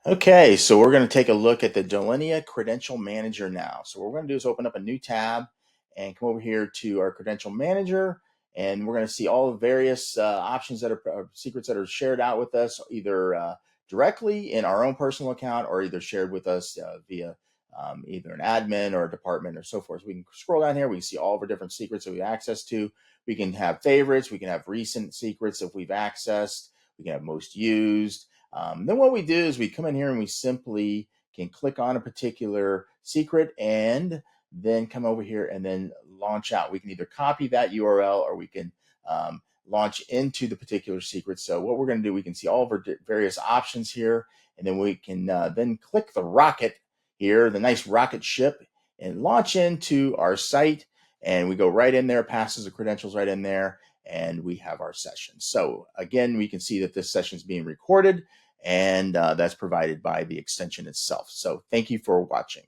Okay, so we're going to take a look at the Delinea Credential Manager now. So what we're going to do is open up a new tab and come over here to our Credential Manager, and we're going to see all the various options that are secrets that are shared out with us, either directly in our own personal account or either shared with us via either an admin or a department or so forth. So we can scroll down here. We can see all of our different secrets that we have access to. We can have favorites. We can have recent secrets that we've accessed. We can have most used. Then what we do is we come in here and we simply can click on a particular secret and then come over here and then launch out. We can either copy that URL or we can launch into the particular secret. So what we're going to do, we can see all of our various options here, and then we can then click the rocket here, the nice rocket ship, and launch into our site. And we go right in there, passes the credentials right in there, and we have our session. So again, we can see that this session is being recorded, and that's provided by the extension itself. So thank you for watching.